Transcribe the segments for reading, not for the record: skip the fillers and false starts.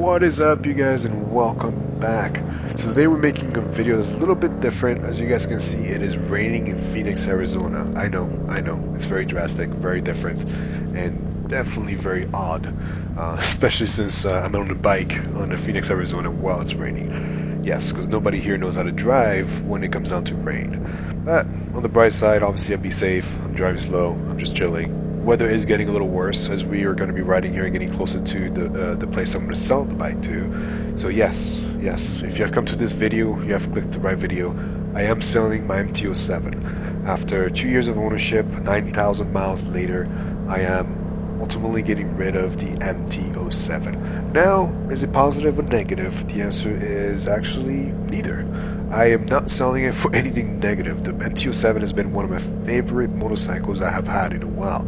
What is up, you guys, and welcome back. So today we're making a video that's a little bit different. As you guys can see, it is raining in Phoenix, Arizona. I know, it's very drastic, very different, and definitely very odd, especially since I'm on a bike on Phoenix, Arizona while it's raining. Yes, because nobody here knows how to drive when it comes down to rain. But on the bright side, obviously I'll be safe. I'm driving slow. I'm just chilling. Weather is getting a little worse as we are going to be riding here and getting closer to the place I'm going to sell the bike to. So yes, if you have come to this video, you have clicked the right video. I am selling my MT07. After 2 years of ownership, 9,000 miles later, I am ultimately getting rid of the MT07. Now, is it positive or negative? The answer is actually neither. I am not selling it for anything negative. The MT07 has been one of my favorite motorcycles I have had in a while.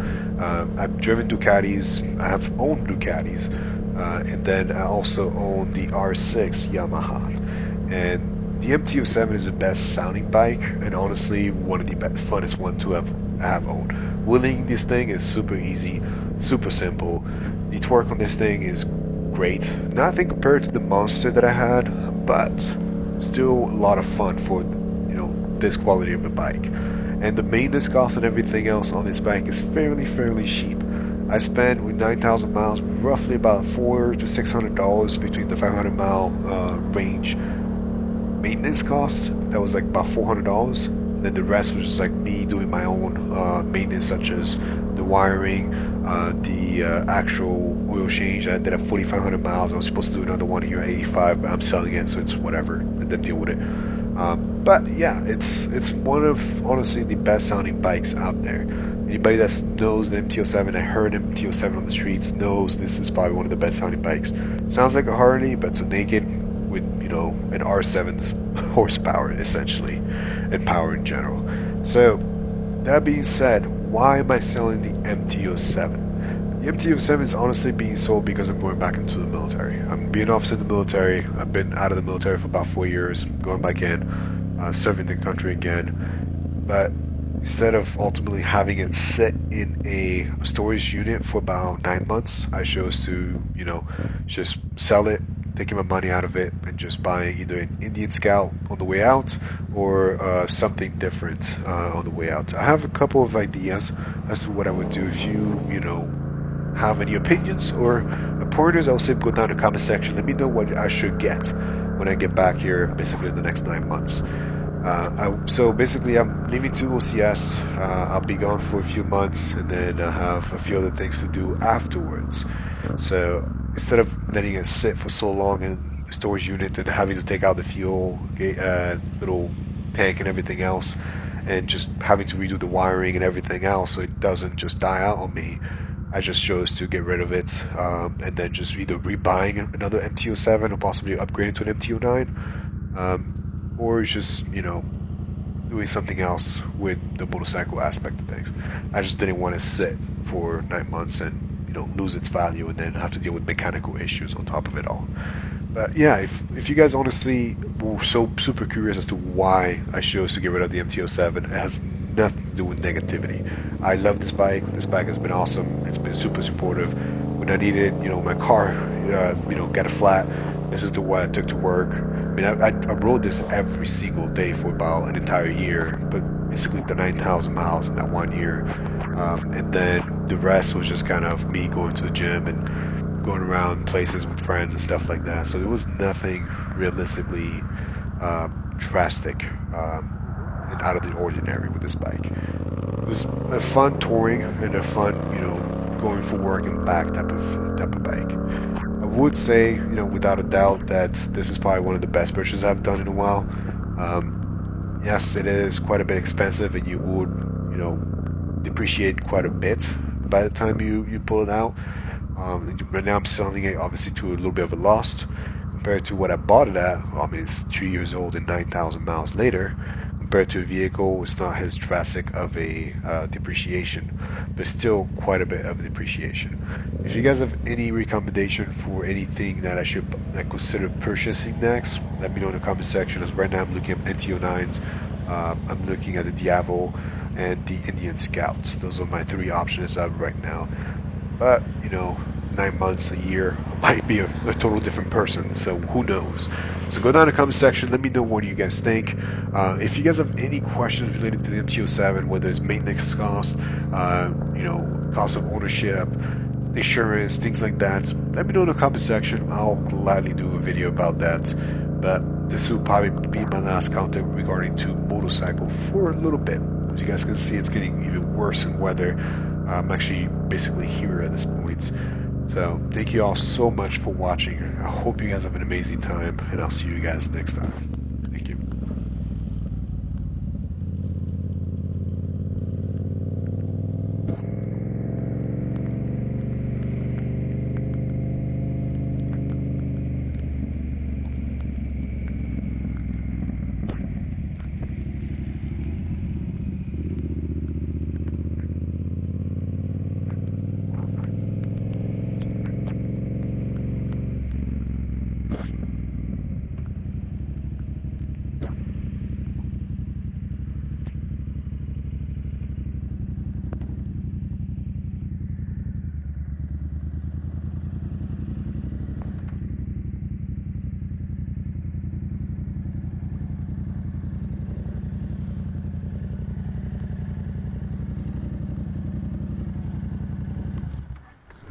I've driven Ducatis, I have owned Ducatis, and then I also own the R6 Yamaha. And the MT07 is the best sounding bike, and honestly, one of the funnest ones to have owned. Wheeling this thing is super easy, super simple. The torque on this thing is great. Nothing compared to the Monster that I had, but still a lot of fun for this quality of a bike. And the maintenance cost and everything else on this bike is fairly cheap. I spent with 9,000 miles roughly about $400 to $600 between the 500-mile range maintenance cost. That was like about $400. And then the rest was just like me doing my own maintenance, such as the wiring, the actual oil change. I did at 4,500 miles. I was supposed to do another one here at 85, but I'm selling it, so it's whatever. Let them deal with it. But yeah, it's one of honestly the best sounding bikes out there. Anybody that knows the MT07 and heard MT07 on the streets knows this is probably one of the best sounding bikes. Sounds like a Harley, but it's a naked with an R7's horsepower essentially, and power in general. So that being said, why am I selling the MT07? The MT07 is honestly being sold because I'm going back into the military. I'm being an officer in the military. I've been out of the military for about 4 years, going back in, serving the country again. But instead of ultimately having it sit in a storage unit for about 9 months, I chose to, just sell it, taking my money out of it, and just buying either an Indian Scout on the way out or something different on the way out. I have a couple of ideas as to what I would do. If you have any opinions or pointers, I will say go down in the comment section. Let me know what I should get when I get back here, basically in the next 9 months. So basically, I'm leaving to OCS. I'll be gone for a few months, and then I have a few other things to do afterwards. So instead of letting it sit for so long in the storage unit and having to take out the fuel, little tank and everything else, and just having to redo the wiring and everything else so it doesn't just die out on me, I just chose to get rid of it, and then just either rebuying another MT07 or possibly upgrading to an MT09, or just doing something else with the motorcycle aspect of things. I just didn't want to sit for 9 months and lose its value and then have to deal with mechanical issues on top of it all. But yeah, if you guys honestly were so super curious as to why I chose to get rid of the MT07, it has nothing to do with negativity. I love this bike. This bike has been awesome. It's been super supportive. When I needed, my car, got a flat, this is the one I took to work. I mean, I rode this every single day for about an entire year, but basically the 9,000 miles in that 1 year. And then the rest was just kind of me going to the gym and going around places with friends and stuff like that. So there was nothing realistically drastic and out of the ordinary with this bike. It was a fun touring and a fun, going for work and back type of bike. I would say, without a doubt, that this is probably one of the best purchases I've done in a while. Yes, it is quite a bit expensive, and you would, depreciate quite a bit by the time you pull it out. Right now I'm selling it obviously to a little bit of a loss compared to what I bought it at. I mean, it's 2 years old and 9,000 miles later. Compared to a vehicle, it's not as drastic of a depreciation, but still quite a bit of a depreciation. If you guys have any recommendation for anything that I should consider purchasing next, let me know in the comment section. As right now I'm looking at MT09s, I'm looking at the Diavo and the Indian Scout. Those are my 3 options I have right now. But 9 months, a year, might be a total different person. So who knows? So go down in the comment section. Let me know what you guys think. If you guys have any questions related to the MT07, whether it's maintenance cost, cost of ownership, insurance, things like that, let me know in the comment section. I'll gladly do a video about that. But this will probably be my last content regarding to motorcycle for a little bit. As you guys can see, it's getting even worse in weather. I'm actually basically here at this point. So thank you all so much for watching. I hope you guys have an amazing time, and I'll see you guys next time. Thank you.